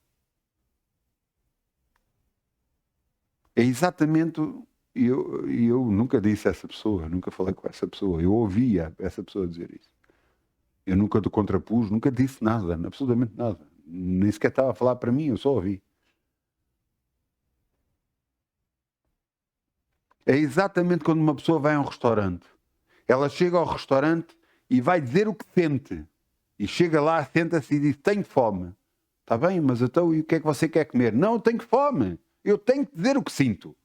É exatamente. Eu nunca disse a essa pessoa, nunca falei com essa pessoa. Eu ouvia essa pessoa dizer isso. Eu nunca te contrapus, nunca disse nada, absolutamente nada. Nem sequer estava a falar para mim, eu só ouvi. É exatamente quando uma pessoa vai a um restaurante. Ela chega ao restaurante e vai dizer o que sente. E chega lá, senta-se e diz: tenho fome. Está bem, mas então e o que é que você quer comer? Não, eu tenho fome. Eu tenho que dizer o que sinto.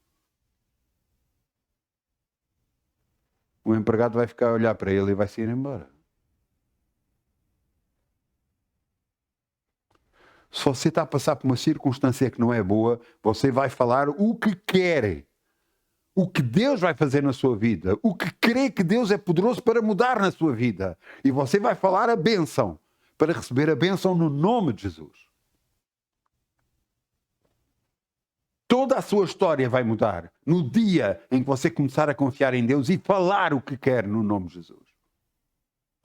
O empregado vai ficar a olhar para ele e vai se ir embora. Se você está a passar por uma circunstância que não é boa, você vai falar o que quer. O que Deus vai fazer na sua vida. O que crê que Deus é poderoso para mudar na sua vida. E você vai falar a bênção. Para receber a bênção no nome de Jesus. Toda a sua história vai mudar no dia em que você começar a confiar em Deus e falar o que quer no nome de Jesus.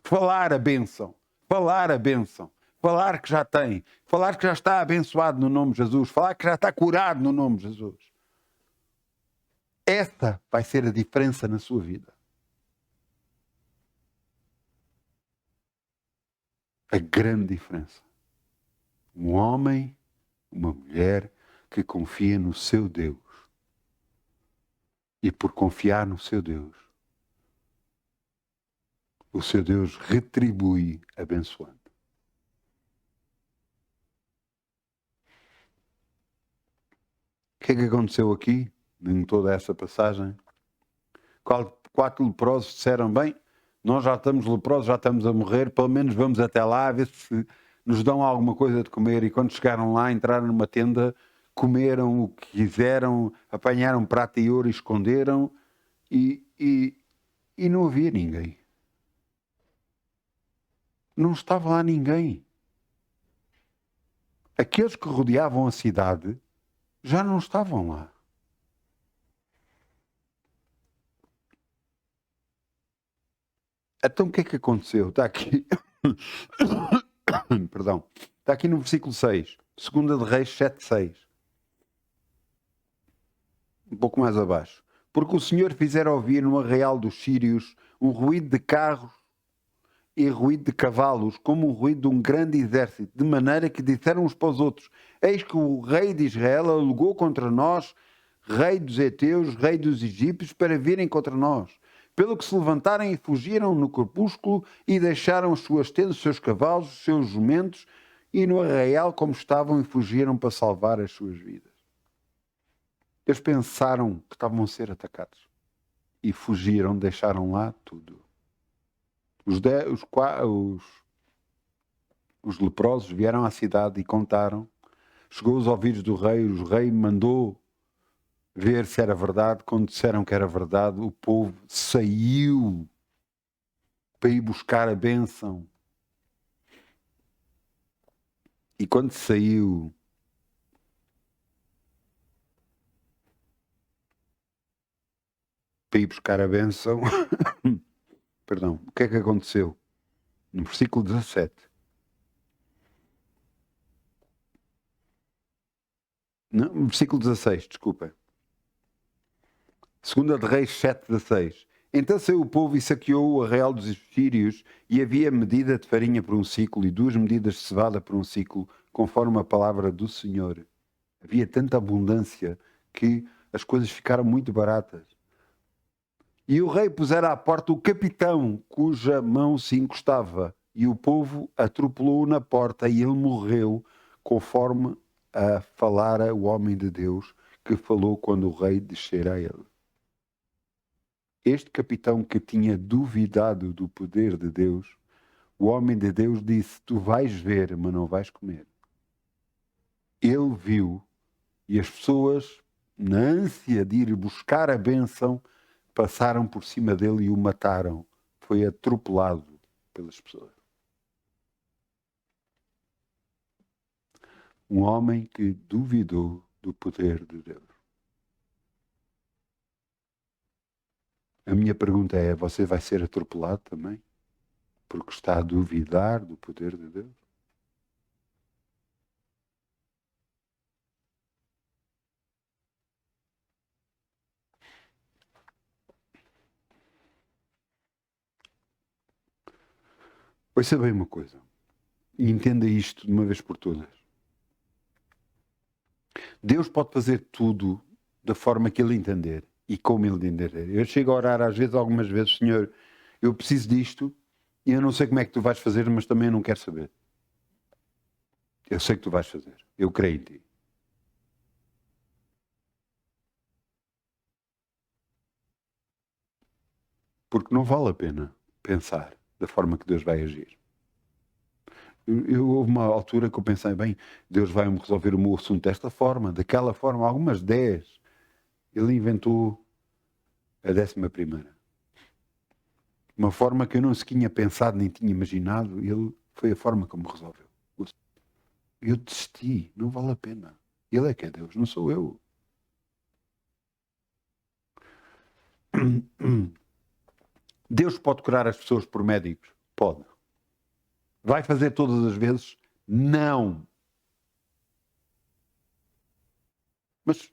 Falar a bênção. Falar a bênção. Falar que já tem. Falar que já está abençoado no nome de Jesus. Falar que já está curado no nome de Jesus. Esta vai ser a diferença na sua vida. A grande diferença. Um homem, uma mulher que confia no seu Deus. E por confiar no seu Deus, o seu Deus retribui abençoando. O que é que aconteceu aqui, em toda essa passagem? 4 leprosos disseram: bem, nós já estamos leprosos, já estamos a morrer, pelo menos vamos até lá a ver se nos dão alguma coisa de comer. E quando chegaram lá, entraram numa tenda, comeram o que quiseram, apanharam prata e ouro e esconderam, e não havia ninguém. Não estava lá ninguém. Aqueles que rodeavam a cidade já não estavam lá. Então o que é que aconteceu? Está aqui. Perdão. Está aqui no versículo 6. 2 de Reis 7:6. Um pouco mais abaixo. Porque o Senhor fizera ouvir no arraial dos sírios um ruído de carros e ruído de cavalos, como o ruído de um grande exército, de maneira que disseram uns para os outros: eis que o rei de Israel alegou contra nós, rei dos heteus, rei dos egípcios, para virem contra nós. Pelo que se levantaram e fugiram no crepúsculo e deixaram as suas tendas, os seus cavalos, os seus jumentos, e no arraial como estavam, e fugiram para salvar as suas vidas. Eles pensaram que estavam a ser atacados e fugiram, deixaram lá tudo. Os leprosos vieram à cidade e contaram. Chegou aos ouvidos do rei, o rei mandou ver se era verdade. Quando disseram que era verdade, o povo saiu para ir buscar a bênção. E quando saiu, para ir buscar a bênção, perdão, o que é que aconteceu? No versículo 17. Não, no versículo 16, desculpa. 2 de Reis 7:16. Então saiu o povo e saqueou o arraial dos sírios, e havia medida de farinha por um ciclo e 2 medidas de cevada por um ciclo, conforme a palavra do Senhor. Havia tanta abundância que as coisas ficaram muito baratas. E o rei pusera à porta o capitão, cuja mão se encostava, e o povo atropelou-o na porta, e ele morreu, conforme a falara o homem de Deus, que falou quando o rei descera a ele. Este capitão que tinha duvidado do poder de Deus, o homem de Deus disse: tu vais ver, mas não vais comer. Ele viu, e as pessoas, na ânsia de ir buscar a bênção, passaram por cima dele e o mataram. Foi atropelado pelas pessoas. Um homem que duvidou do poder de Deus. A minha pergunta é: você vai ser atropelado também? Porque está a duvidar do poder de Deus? Ouça bem uma coisa. E entenda isto de uma vez por todas. Deus pode fazer tudo da forma que Ele entender e como Ele entender. Eu chego a orar às vezes, algumas vezes, Senhor, eu preciso disto e eu não sei como é que tu vais fazer, mas também não quero saber. Eu sei que tu vais fazer. Eu creio em ti. Porque não vale a pena pensar da forma que Deus vai agir. Houve uma altura que eu pensei, bem, Deus vai-me resolver o meu assunto desta forma, daquela forma, algumas 10. Ele inventou a 11ª. Uma forma que eu não se tinha pensado nem tinha imaginado, ele foi a forma como resolveu. Eu desisti, não vale a pena. Ele é que é Deus, não sou eu. Deus pode curar as pessoas por médicos? Pode. Vai fazer todas as vezes? Não. Mas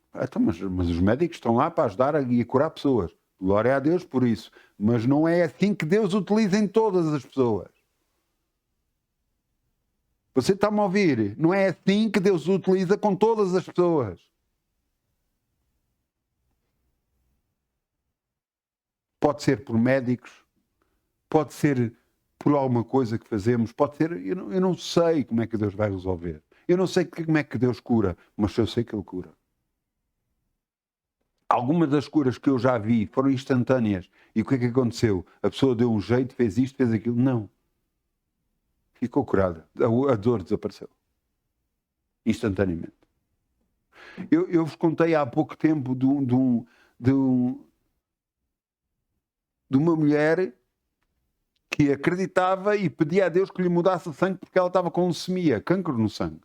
os médicos estão lá para ajudar e a curar pessoas. Glória a Deus por isso. Mas não é assim que Deus utiliza em todas as pessoas. Você está-me a ouvir? Não é assim que Deus utiliza com todas as pessoas. Pode ser por médicos, pode ser por alguma coisa que fazemos, pode ser... Eu não sei como é que Deus vai resolver. Eu não sei como é que Deus cura, mas eu sei que Ele cura. Algumas das curas que eu já vi foram instantâneas. E o que é que aconteceu? A pessoa deu um jeito, fez isto, fez aquilo. Não. Ficou curada. A dor desapareceu. Instantaneamente. Eu vos contei há pouco tempo de uma mulher que acreditava e pedia a Deus que lhe mudasse o sangue porque ela estava com leucemia, cancro no sangue.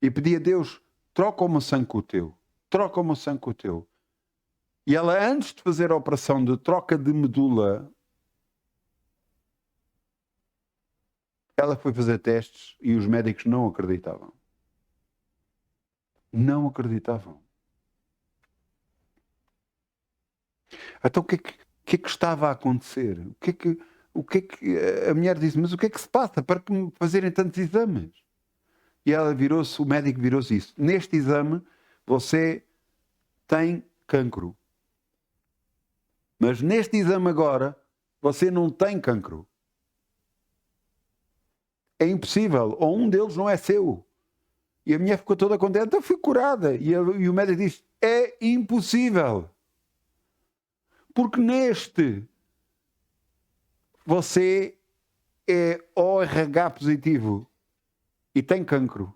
E pedia a Deus, troca o meu sangue com o teu. Troca o meu sangue com o teu. E ela, antes de fazer a operação de troca de medula, ela foi fazer testes e os médicos não acreditavam. Não acreditavam. Então o que é que estava a acontecer? O que é que a mulher disse, mas o que é que se passa para que me fazerem tantos exames? E ela virou-se, o médico virou-se isso. Neste exame você tem cancro. Mas neste exame agora você não tem cancro. É impossível. Ou um deles não é seu. E a mulher ficou toda contente. Eu fui curada. E o médico disse, é impossível. Porque neste você é ORH positivo e tem cancro.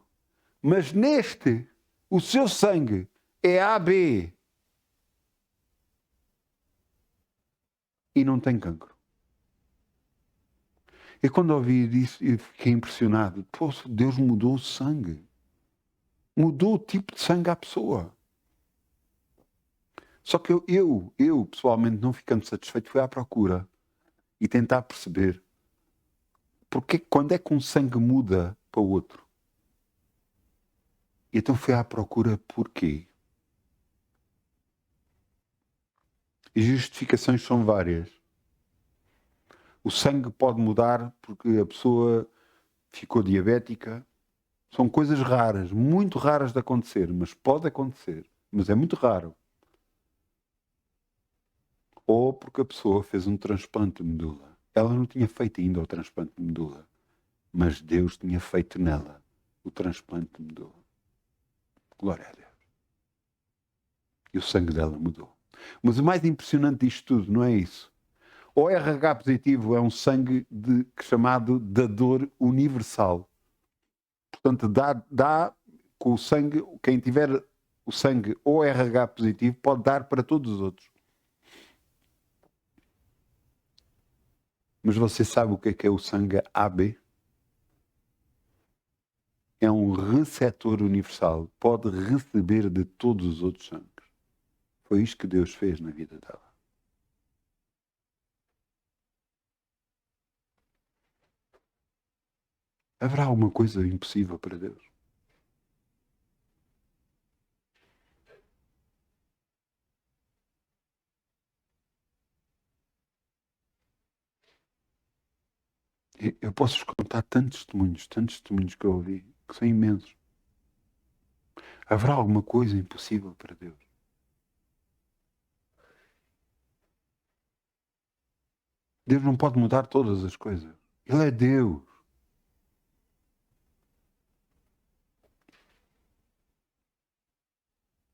Mas neste, o seu sangue é AB e não tem cancro. E quando ouvi isso, eu fiquei impressionado. Poxa, Deus mudou o sangue. Mudou o tipo de sangue à pessoa. Só que eu pessoalmente, não ficando satisfeito, fui à procura e tentar perceber porque quando é que um sangue muda para o outro. E então fui à procura porquê. E justificações são várias. O sangue pode mudar porque a pessoa ficou diabética. São coisas raras, muito raras de acontecer, mas pode acontecer. Mas é muito raro. Ou porque a pessoa fez um transplante de medula. Ela não tinha feito ainda o transplante de medula, mas Deus tinha feito nela o transplante de medula. Glória a Deus. E o sangue dela mudou. Mas o mais impressionante disto tudo não é isso. O RH positivo é um sangue chamado dador universal. Portanto, dá com o sangue, quem tiver o sangue ORH positivo pode dar para todos os outros. Mas você sabe o que é o sangue AB? É um receptor universal. Pode receber de todos os outros sangues. Foi isto que Deus fez na vida dela. Haverá alguma coisa impossível para Deus? Eu posso contar tantos testemunhos que eu ouvi, que são imensos. Haverá alguma coisa impossível para Deus? Deus não pode mudar todas as coisas. Ele é Deus.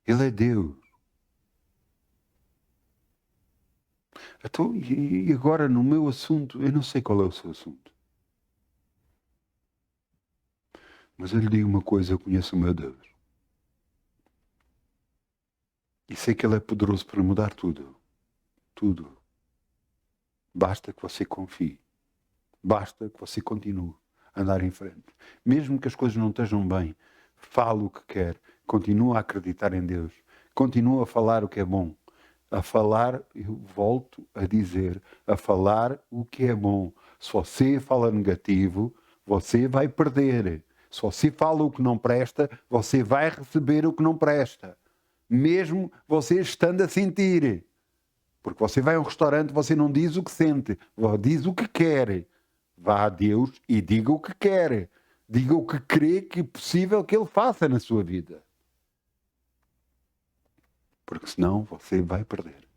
Ele é Deus. Então, e agora no meu assunto, eu não sei qual é o seu assunto. Mas eu lhe digo uma coisa, eu conheço o meu Deus. E sei que Ele é poderoso para mudar tudo. Tudo. Basta que você confie. Basta que você continue a andar em frente. Mesmo que as coisas não estejam bem, fale o que quer. Continua a acreditar em Deus. Continua a falar o que é bom. A falar, eu volto a dizer, a falar o que é bom. Se você fala negativo, você vai perder. Se você fala o que não presta, você vai receber o que não presta. Mesmo você estando a sentir. Porque você vai a um restaurante, você não diz o que sente, diz o que quer. Vá a Deus e diga o que quer. Diga o que crê que é possível que Ele faça na sua vida. Porque senão você vai perder.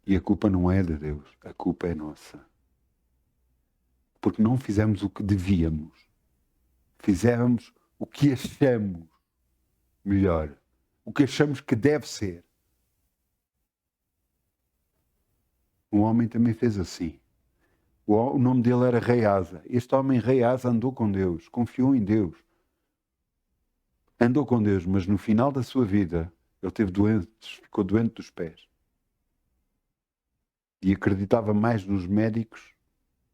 E a culpa não é de Deus, a culpa é nossa. Porque não fizemos o que devíamos. Fizemos o que achamos melhor. O que achamos que deve ser. Um homem também fez assim. O nome dele era Rei Asa. Este homem, Rei Asa, andou com Deus, confiou em Deus. Andou com Deus, mas no final da sua vida, ele teve doentes, ficou doente dos pés. E acreditava mais nos médicos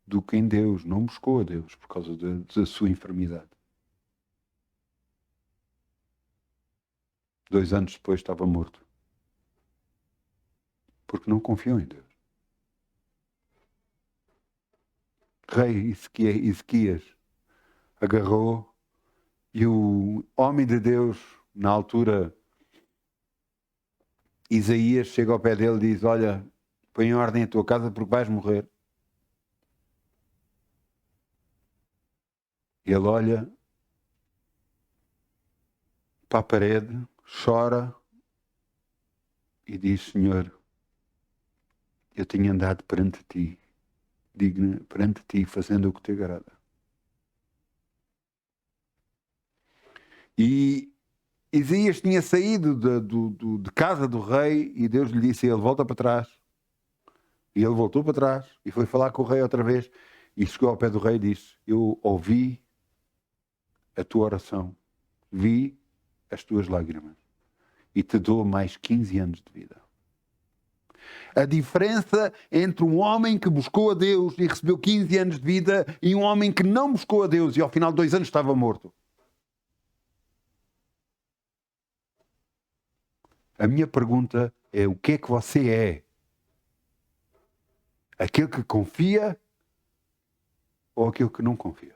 do que em Deus. Não buscou a Deus por causa da sua enfermidade. 2 anos depois estava morto. Porque não confiou em Deus. Rei Ezequias agarrou e o homem de Deus, na altura, Isaías, chega ao pé dele e diz: olha, põe em ordem a tua casa porque vais morrer. E ele olha para a parede, chora e diz: Senhor, eu tenho andado perante ti, digno perante ti, fazendo o que te agrada. E Isaías tinha saído de casa do rei e Deus lhe disse: ele volta para trás. E ele voltou para trás e foi falar com o rei outra vez e chegou ao pé do rei e disse: eu ouvi a tua oração, vi as tuas lágrimas e te dou mais 15 anos de vida. A diferença entre um homem que buscou a Deus e recebeu 15 anos de vida e um homem que não buscou a Deus e ao final de 2 anos estava morto. A minha pergunta é: o que é que você é? Aquele que confia ou aquele que não confia?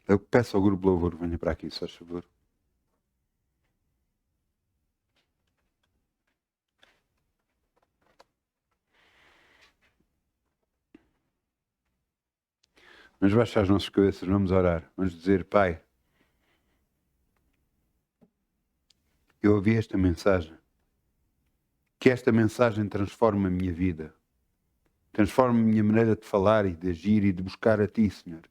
Eu peço ao grupo Louvor, venha para aqui, se faz favor. Vamos baixar as nossas cabeças, vamos orar. Vamos dizer: Pai, eu ouvi esta mensagem. Que esta mensagem transforme a minha vida. Transforme a minha maneira de falar e de agir e de buscar a Ti, Senhor.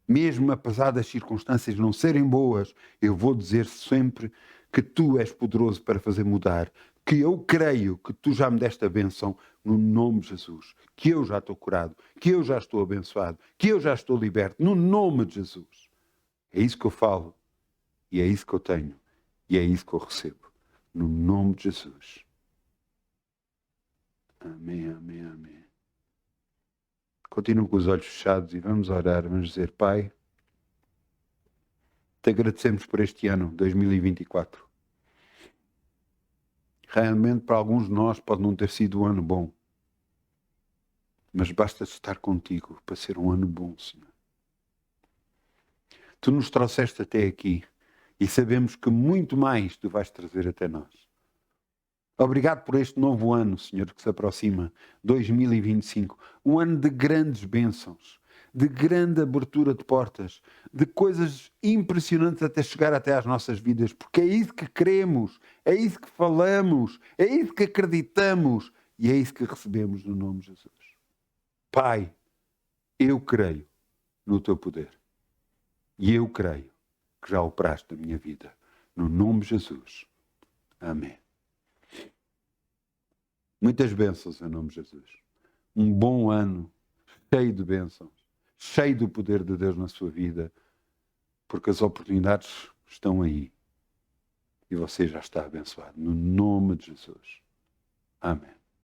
Mesmo apesar das circunstâncias não serem boas, eu vou dizer sempre que Tu és poderoso para fazer mudar. Que eu creio que Tu já me deste a bênção no nome de Jesus. Que eu já estou curado. Que eu já estou abençoado. Que eu já estou liberto no nome de Jesus. É isso que eu falo. E é isso que eu tenho. E é isso que eu recebo. No nome de Jesus. Amém, amém, amém. Continuo com os olhos fechados e vamos orar, vamos dizer: Pai, te agradecemos por este ano, 2024. Realmente para alguns de nós pode não ter sido um ano bom, mas basta estar contigo para ser um ano bom, Senhor. Tu nos trouxeste até aqui e sabemos que muito mais Tu vais trazer até nós. Obrigado por este novo ano, Senhor, que se aproxima, 2025. Um ano de grandes bênçãos, de grande abertura de portas, de coisas impressionantes até chegar até às nossas vidas, porque é isso que queremos, é isso que falamos, é isso que acreditamos e é isso que recebemos no nome de Jesus. Pai, eu creio no teu poder e eu creio que já operaste na minha vida. No nome de Jesus. Amém. Muitas bênçãos em nome de Jesus. Um bom ano, cheio de bênçãos, cheio do poder de Deus na sua vida, porque as oportunidades estão aí e você já está abençoado. No nome de Jesus. Amém.